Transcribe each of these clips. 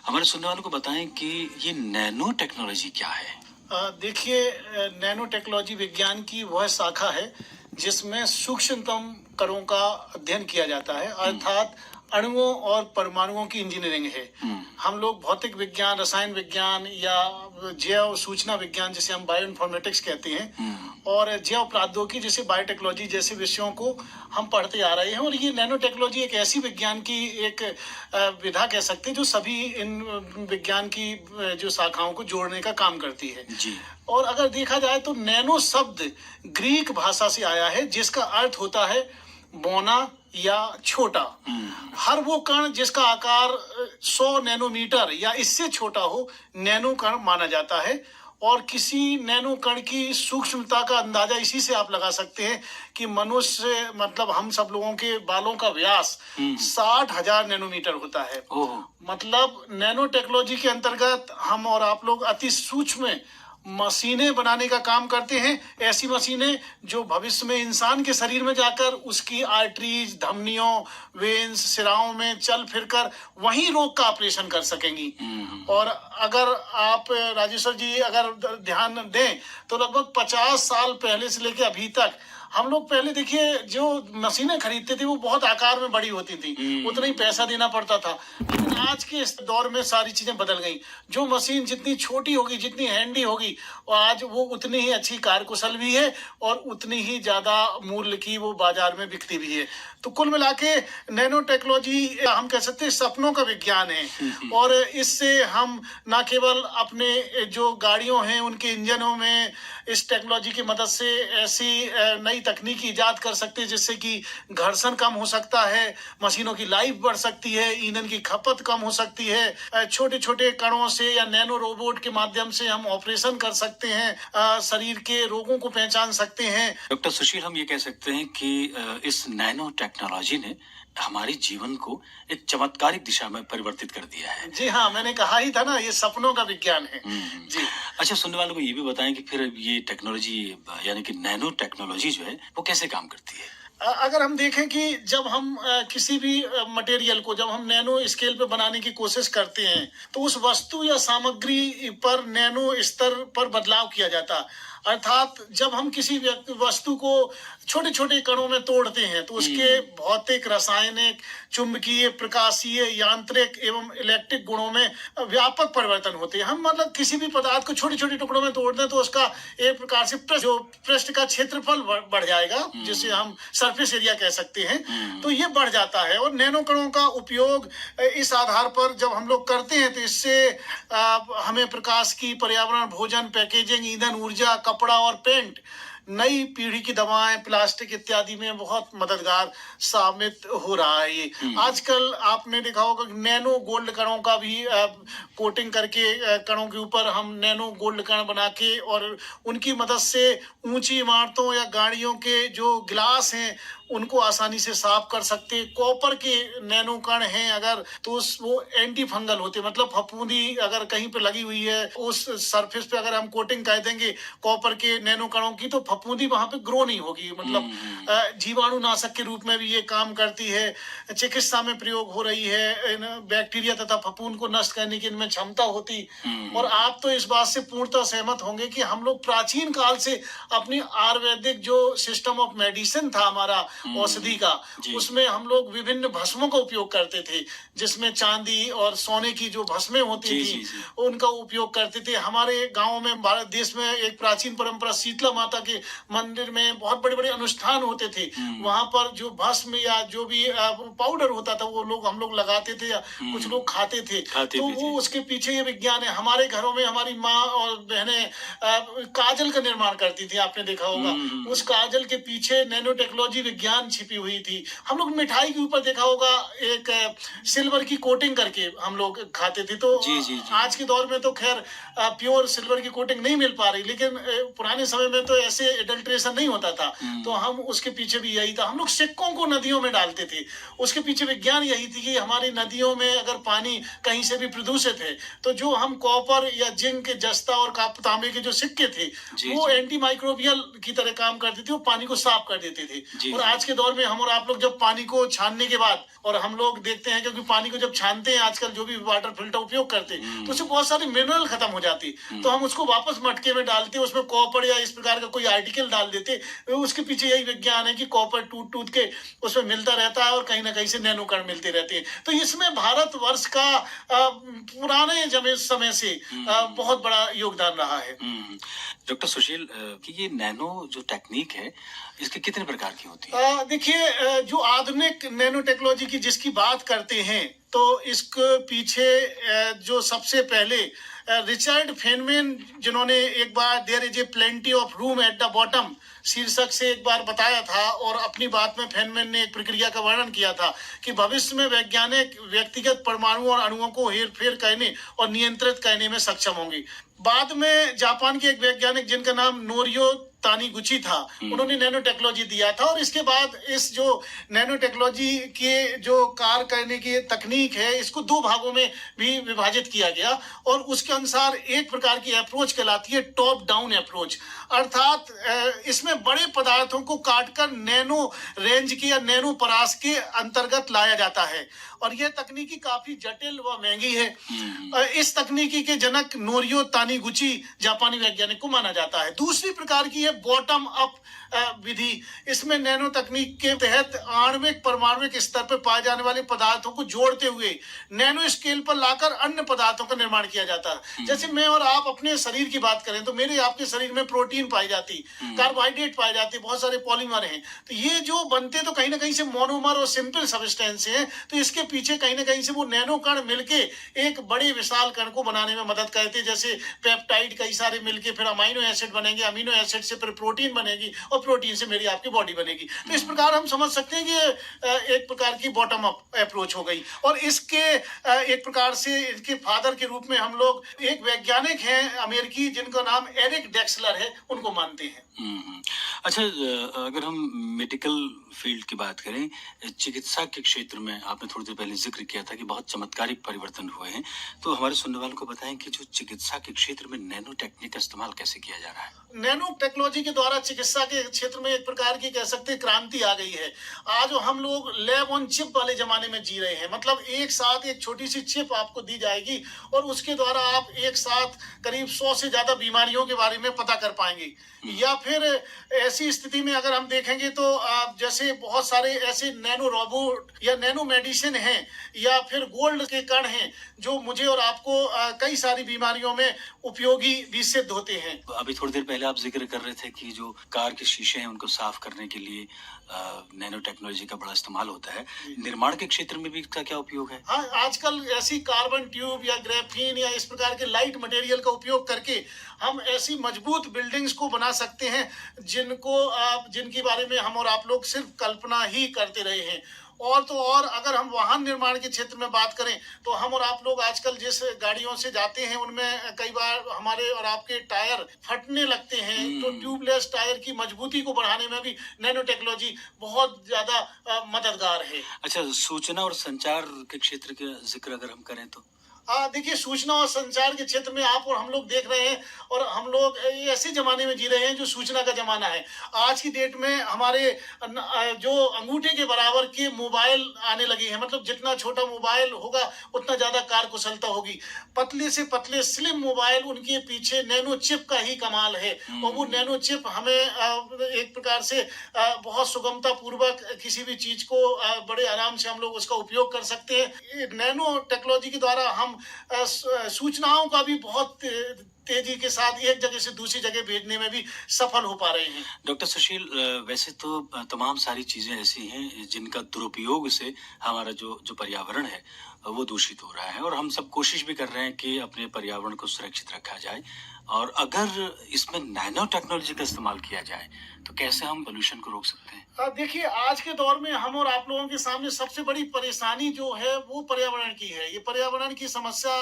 हमारे सुनने वालों को बताएं कि ये नैनो टेक्नोलॉजी क्या है? देखिए, नैनो टेक्नोलॉजी विज्ञान की वह शाखा है जिसमें सूक्ष्मतम कणों का अध्ययन किया जाता है, अर्थात अणुओं और परमाणुओं की इंजीनियरिंग है। हम लोग भौतिक विज्ञान, रसायन विज्ञान या जैव सूचना विज्ञान जिसे हम बायो इन्फॉर्मेटिक्स कहते हैं, और जैव प्रौद्योगिकी जैसे बायोटेक्नोलॉजी जैसे विषयों को हम पढ़ते आ रहे हैं। और ये नैनो टेक्नोलॉजी एक ऐसी विज्ञान की एक विधा कह सकते हैं जो सभी इन विज्ञान की जो शाखाओं को जोड़ने का काम करती है जी। और अगर देखा जाए तो नैनो शब्द ग्रीक भाषा से आया है जिसका अर्थ होता है बौना या छोटा। हर वो कण जिसका आकार 100 नैनोमीटर या इससे छोटा हो नैनो कण माना जाता है। और किसी नैनो कण की सूक्ष्मता का अंदाजा इसी से आप लगा सकते हैं कि मनुष्य मतलब हम सब लोगों के बालों का व्यास 60,000 नैनोमीटर होता है। ओह। मतलब नैनो टेक्नोलॉजी के अंतर्गत हम और आप लोग अति सूक्ष्म मशीनें बनाने का काम करते हैं। ऐसी मशीनें जो भविष्य में इंसान के शरीर में जाकर उसकी आर्टरीज, धमनियों, वेन्स, सिराओं में चल फिरकर वहीं रोग का ऑपरेशन कर सकेंगी। और अगर आप राजेश्वर जी अगर ध्यान दें तो लगभग 50 साल पहले से लेकर अभी तक हम लोग पहले देखिए जो मशीनें खरीदते थे वो बहुत आकार में बड़ी होती थी, उतना ही पैसा देना पड़ता था। लेकिन आज के इस दौर में सारी चीजें बदल गई। जो मशीन जितनी छोटी होगी, जितनी हैंडी होगी, और आज वो उतनी ही अच्छी कार्यकुशल भी है और उतनी ही ज्यादा मूल्य की वो बाजार में बिकती भी है। तो कुल मिला के नैनो टेक्नोलॉजी हम कह सकते हैं सपनों का विज्ञान है। और इससे हम न केवल अपने जो गाड़ियों हैं उनके इंजनों में इस टेक्नोलॉजी की मदद से ऐसी नई तकनीक ईजाद कर सकते हैं जिससे कि घर्षण कम हो सकता है, मशीनों की लाइफ बढ़ सकती है, ईंधन की खपत कम हो सकती है, छोटे छोटे कणों से या नैनो रोबोट के माध्यम से हम ऑपरेशन कर सकते हैं, शरीर के रोगों को पहचान सकते हैं। डॉक्टर सुशील, हम ये कह सकते हैं कि इस नैनो टेक्नोलॉजी ने हमारे जीवन को एक चमत्कारिक दिशा में परिवर्तित कर दिया है। जी हाँ, मैंने कहा ही था ना, ये सपनों का विज्ञान है। जी। अच्छा, सुनने वालों को ये भी बताएं कि फिर ये टेक्नोलॉजी यानी कि नैनो टेक्नोलॉजी जो है वो कैसे काम करती है? अगर हम देखें कि जब हम किसी भी मटेरियल को जब हम नैनो स्केल पे बनाने की कोशिश करते हैं तो उस वस्तु या सामग्री पर नैनो स्तर पर बदलाव किया जाता। अर्थात जब हम किसी वस्तु को छोटे छोटे कणों में तोड़ते हैं तो उसके भौतिक, रासायनिक, चुंबकीय, प्रकाशीय, यांत्रिक एवं इलेक्ट्रिक गुणों में व्यापक परिवर्तन होते हैं। हम मतलब किसी भी पदार्थ को छोटे छोटे टुकड़ों में तोड़ दें तो उसका एक प्रकार से जो पृष्ठ का क्षेत्रफल बढ़ जाएगा, जिसे हम सरफेस एरिया कह सकते हैं, तो ये बढ़ जाता है। और नैनो कणों का उपयोग इस आधार पर जब हम लोग करते हैं तो इससे हमें प्रकाश की, पर्यावरण, भोजन, पैकेजिंग, ईंधन, ऊर्जा, कपड़ा और पेंट, नई पीढ़ी की दवाएं, प्लास्टिक इत्यादि में बहुत मददगार साबित हो रहा है ये। आजकल आपने देखा होगा कि नैनो गोल्ड कणों का भी कोटिंग करके कणों के ऊपर हम नैनो गोल्ड कण बना के और उनकी मदद से ऊंची इमारतों या गाड़ियों के जो ग्लास हैं उनको आसानी से साफ कर सकते। कॉपर के नैनो कण हैं अगर तो वो एंटी फंगल होते, मतलब फफूंदी अगर कहीं पे लगी हुई है उस सरफेस पे अगर हम कोटिंग कर देंगे कॉपर के नैनो कणों की तो फफूंदी वहां पे ग्रो नहीं होगी। मतलब जीवाणुनाशक के रूप में भी ये काम करती है। चिकित्सा में प्रयोग हो रही है, बैक्टीरिया तथा फफूंद को नष्ट करने की इनमें क्षमता होती। और आप तो इस बात से पूर्णतः सहमत होंगे कि हम लोग प्राचीन काल से अपनी आयुर्वेदिक जो सिस्टम ऑफ मेडिसिन था हमारा औषधि का, उसमें हम लोग विभिन्न भस्मों का उपयोग करते थे, जिसमें चांदी और सोने की जो भस्में होती थी उनका उपयोग करते थे। हमारे गांव में, भारत देश में एक प्राचीन परंपरा, शीतला माता के मंदिर में बहुत बड़े बड़े अनुष्ठान होते थे। वहां पर जो भस्म या जो भी पाउडर होता था वो लोग हम लोग लगाते थे या कुछ लोग खाते थे। तो वो उसके पीछे ये विज्ञान है। हमारे घरों में हमारी माँ और बहनें काजल का निर्माण करती थी, आपने देखा होगा। उस काजल के पीछे नैनो टेक्नोलॉजी विज्ञान छिपी हुई थी। हम लोग मिठाई के ऊपर देखा होगा एक सिल्वर की कोटिंग करके हम लोग खाते थे। तो आज के दौर में तो खैर प्योर सिल्वर की कोटिंग नहीं मिल पा रही, लेकिन पुराने समय में तो ऐसे एडल्ट्रेशन नहीं होता था। तो हम उसके पीछे भी यही था। हम लोग सिक्कों को नदियों में डालते थे, उसके पीछे विज्ञान यही थी कि हमारी नदियों में अगर पानी कहीं से भी प्रदूषित है तो जो हम कॉपर या जिंक, जस्ता और तांबे के जो सिक्के थे वो एंटी माइक्रोबियल की तरह काम करते थे, वो पानी को साफ कर देते थे। और आज के दौर में हम और आप लोग जब पानी को छानने के बाद, और हम लोग देखते हैं क्योंकि पानी को जब छानते हैं आजकल जो भी वाटर फिल्टर उपयोग करते हैं तो उससे बहुत सारी मिनरल खत्म हो जाती, तो हम उसको वापस मटके में डालते, उसमें कॉपर या इस प्रकार का कोई आर्टिकल डाल देते। उसके पीछे यही विज्ञान है कि कॉपर टूट टूट के उसमें मिलता रहता है और कहीं ना कहीं से नैनो कण मिलते रहते हैं। तो इसमें भारतवर्ष का पुराने समय से बहुत बड़ा योगदान रहा है। डॉक्टर सुशील, कि ये नैनो जो टेक्निक है इसके कितने प्रकार की होती है? देखिए, जो आधुनिक नैनो टेक्नोलॉजी की जिसकी बात करते हैं तो इसके पीछे जो सबसे पहले रिचर्ड फेनमैन, जिन्होंने एक बार there is a plenty of room at the bottom शीर्षक से एक बार बताया था, और अपनी बात में फेनमैन ने एक प्रक्रिया का वर्णन किया था कि भविष्य में वैज्ञानिक व्यक्तिगत परमाणु और अणुओं को हेरफेर करने और नियंत्रित करने में सक्षम होंगे। बाद में जापान के एक वैज्ञानिक जिनका नाम नोरियो तानीगुची था, उन्होंने नैनो टेक्नोलॉजी दिया था, और इसके बाद इस जो नैनो टेक्नोलॉजी के जो कार्य करने की तकनीक है इसको दो भागों में भी विभाजित किया गया, और उसके अनुसार एक प्रकार की अप्रोच कहलाती है टॉप डाउन अप्रोच, अर्थात इसमें बड़े पदार्थों को काटकर नैनो रेंज के या नैनो परास के अंतर्गत लाया जाता है, और यह तकनीकी काफी जटिल व महंगी है। इस तकनीकी के जनक नोरियो तानीगुची जापानी वैज्ञानिक को माना जाता है। दूसरी प्रकार की है बॉटम अप विधि। इसमें नैनो तकनीक के तहत आणविक परमाणुविक स्तर पर पाए जाने वाले पदार्थों को जोड़ते हुए नैनो स्केल पर लाकर अन्य पदार्थों का निर्माण किया जाता है। जैसे मैं और आप अपने शरीर की बात करें तो मेरे आपके शरीर में प्रोटीन पाई जाती, कार्बोहाइड्रेट पाए जाते, बहुत सारे पॉलीमर हैं, तो ये जो बनते तो कहीं ना कहीं से मोनोमर और सिंपल सब्सटेंस है, तो इसके पीछे कहीं ना कहीं से वो नैनो कण मिलके एक बड़े विशाल कण को बनाने में मदद करते हैं। जैसे पेप्टाइड कई सारे मिलके फिर अमीनो एसिड बनेंगे, अमीनो एसिड से फिर प्रोटीन बनेगी, और प्रोटीन से मेरी आपकी बॉडी बनेगी। तो इस प्रकार हम समझ सकते हैं कि एक प्रकार की बॉटम अप अप्रोच हो गई। और इसके एक प्रकार से इसके फादर के रूप में हम लोग एक वैज्ञानिक हैं अमेरिकी जिनका नाम एरिक डेक्सलर है, उनको मानते हैं। अच्छा, अगर हम मेडिकल फील्ड की बात करें, चिकित्सा के क्षेत्र में आपने थोड़ी देर पहले जिक्र किया था कि बहुत चमत्कारिक परिवर्तन हुए हैं, तो हमारे सुनने वालों को बताएं कि जो चिकित्सा के क्षेत्र में नैनो टेक्निक का इस्तेमाल कैसे किया जा रहा है? नैनो टेक्नोलॉजी के द्वारा चिकित्सा के क्षेत्र में एक प्रकार की कह सकते हैं क्रांति आ गई है। आज हम लोग लैब ऑन चिप वाले जमाने में जी रहे हैं, मतलब एक साथ एक छोटी सी चिप आपको दी जाएगी और उसके द्वारा आप एक साथ करीब 100 से ज्यादा बीमारियों के बारे में पता कर पाएंगे। या फिर ऐसी स्थिति में अगर हम देखेंगे तो जैसे बहुत सारे ऐसे नैनो रोबोट या नैनो मेडिसिन हैं या फिर गोल्ड के कण हैं जो मुझे और आपको कई सारी बीमारियों में उपयोगी भी सिद्ध होते हैं। अभी थोड़ी देर पहले आप जिक्र कर रहे थे कि जो कार के शीशे हैं उनको साफ करने के लिए नैनो टेक्नोलॉजी का बड़ा इस्तेमाल होता है। निर्माण के क्षेत्र में भी इसका क्या उपयोग है? हाँ, आजकल ऐसी कार्बन ट्यूब या ग्रेफीन या इस प्रकार के लाइट मटेरियल का उपयोग करके हम ऐसी मजबूत बिल्डिंग्स को बना सकते हैं जिनके बारे में हम और आप लोग सिर्फ कल्पना ही करते रहे हैं। और तो और अगर हम वाहन निर्माण के क्षेत्र में बात करें तो हम और आप लोग आजकल जिस गाड़ियों से जाते हैं उनमें कई बार हमारे और आपके टायर फटने लगते हैं, तो ट्यूबलेस टायर की मजबूती को बढ़ाने में भी नैनो टेक्नोलॉजी बहुत ज्यादा मददगार है। अच्छा, सूचना और संचार के क्षेत्र का जिक्र अगर हम करें तो देखिए, सूचना और संचार के क्षेत्र में आप और हम लोग देख रहे हैं और हम लोग ऐसे जमाने में जी रहे हैं जो सूचना का जमाना है। आज की डेट में हमारे जो अंगूठे के बराबर के मोबाइल आने लगे हैं, मतलब जितना छोटा मोबाइल होगा उतना ज्यादा कार्यकुशलता होगी। पतले से पतले स्लिम मोबाइल, उनके पीछे नैनो चिप का ही कमाल है और वो नैनो चिप हमें एक प्रकार से बहुत सुगमता पूर्वक किसी भी चीज को बड़े आराम से हम लोग उसका उपयोग कर सकते हैं। नैनो टेक्नोलॉजी के द्वारा हम सूचनाओं का भी बहुत तेजी के साथ एक जगह से दूसरी जगह भेजने में भी सफल हो पा रहे हैं। डॉक्टर सुशील, वैसे तो तमाम सारी चीजें ऐसी हैं जिनका दुरुपयोग से हमारा जो पर्यावरण है वो दूषित हो रहा है, और हम सब कोशिश भी कर रहे हैं कि अपने पर्यावरण को सुरक्षित रखा जाए। और अगर इसमें नैनो टेक्नोलॉजी का इस्तेमाल किया जाए तो कैसे हम पोल्यूशन को रोक सकते हैं? देखिए, आज के दौर में हम और आप लोगों के सामने सबसे बड़ी परेशानी जो है वो पर्यावरण की है। ये पर्यावरण की समस्या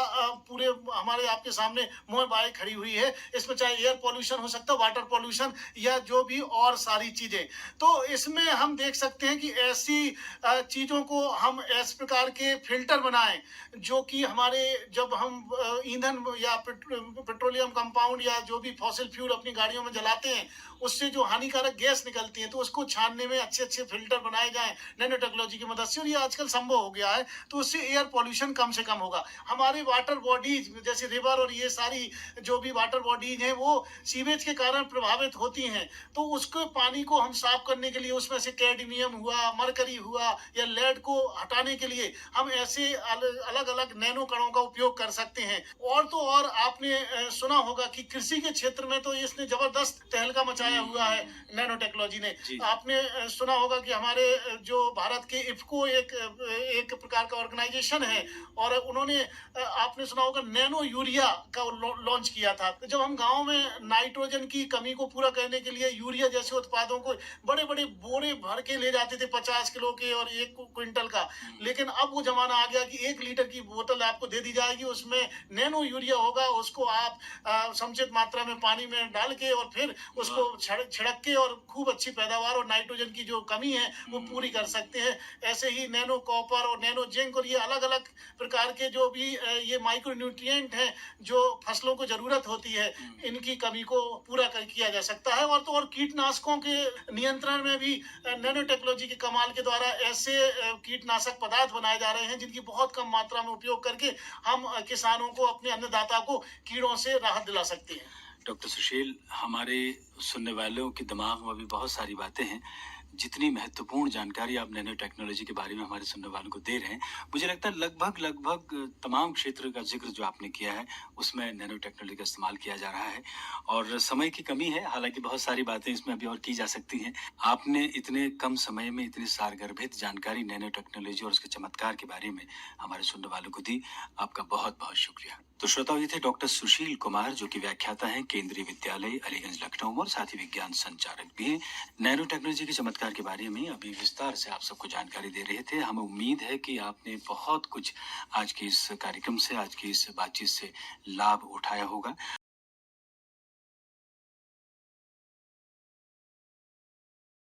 पूरे हमारे आपके सामने मुंह बाए खड़ी हुई है। इसमें चाहे एयर पोल्यूशन हो सकता है, वाटर पोल्यूशन या जो भी और सारी चीजें। तो इसमें हम देख सकते हैं कि ऐसी चीजों को हम इस प्रकार के फिल्टर बनाएं जो कि हमारे जब हम ईंधन या पेट्रोलियम कंपाउंड या जो भी फॉसिल फ्यूल अपनी गाड़ियों में जलाते हैं, उससे जो हानिकारक गैस निकलती है, तो उसको छानने में अच्छे अच्छे फिल्टर बनाए जाएं नैनो टेक्नोलॉजी की मदद से, और ये आजकल संभव हो गया है। तो उससे एयर पॉल्यूशन कम से कम होगा। हमारे वाटर बॉडीज जैसे रिवर और ये सारी जो भी वाटर बॉडीज हैं, वो सीवेज के कारण प्रभावित होती हैं। तो उसके पानी को हम साफ करने के लिए उसमें से कैडमियम हुआ, मरकरी हुआ या लेड को हटाने के लिए हम ऐसे अलग अलग नैनो कणों का उपयोग कर सकते हैं। और तो और आपने सुना होगा कि कृषि के क्षेत्र में तो इसने जबरदस्त तहलका मचाया हुआ है नैनो टेक्नोलॉजी ने। जी। आपने सुना होगा कि हमारे जो भारत के इफ्को एक प्रकार का ऑर्गेनाइजेशन है, और उन्होंने आपने सुना होगा नैनो यूरिया का लॉन्च किया था। तो जब हम गांव में नाइट्रोजन की कमी को पूरा करने के लिए यूरिया जैसे उत्पादों को बड़े बड़े बोरे भर के ले जाते थे, 50 किलो के और 1 क्विंटल का, लेकिन अब वो जमाना आ गया कि 1 लीटर की बोतल आपको दे दी जाएगी, उसमें नैनो यूरिया होगा, उसको आप समुचित मात्रा में पानी में डाल के और फिर उसको छिड़क के और खूब अच्छी पैदावार और नाइट्रोजन की जो कमी है वो पूरी कर सकते हैं। ऐसे ही नैनो कॉपर और नैनो जिंक और ये अलग अलग प्रकार के जो भी ये माइक्रो न्यूट्रिएंट हैं जो फसलों को जरूरत होती है, इनकी कमी को पूरा किया जा सकता है। और तो और कीटनाशकों के नियंत्रण में भी नैनो टेक्नोलॉजी के कमाल के द्वारा ऐसे कीटनाशक पदार्थ बनाए जा रहे हैं जिनकी बहुत कम मात्रा में उपयोग करके हम किसानों को, अपने अन्नदाता को कीड़ों से राहत दिला सकते हैं। डॉक्टर सुशील, हमारे सुनने वालों के दिमाग में अभी बहुत सारी बातें हैं। जितनी महत्वपूर्ण जानकारी आप नैनो टेक्नोलॉजी के बारे में हमारे सुनने वालों को दे रहे हैं, मुझे लगता है लगभग तमाम क्षेत्र का जिक्र जो आपने किया है उसमें नैनो टेक्नोलॉजी का इस्तेमाल किया जा रहा है। और समय की कमी है, हालांकि बहुत सारी बातें इसमें अभी और की जा सकती हैं। आपने इतने कम समय में इतनी सारगर्भित जानकारी नैनो टेक्नोलॉजी और उसके चमत्कार के बारे में हमारे सुनने वालों को दी। आपका बहुत बहुत शुक्रिया। तो श्रोताओ, ये थे डॉक्टर सुशील कुमार, जो कि व्याख्याता हैं केंद्रीय विद्यालय अलीगंज लखनऊ और साथ ही विज्ञान संचालक भी हैं। नैनो टेक्नोलॉजी के चमत्कार के बारे में अभी विस्तार से आप सबको जानकारी दे रहे थे। हमें उम्मीद है कि आपने बहुत कुछ आज के इस कार्यक्रम से, आज की इस बातचीत से लाभ उठाया होगा।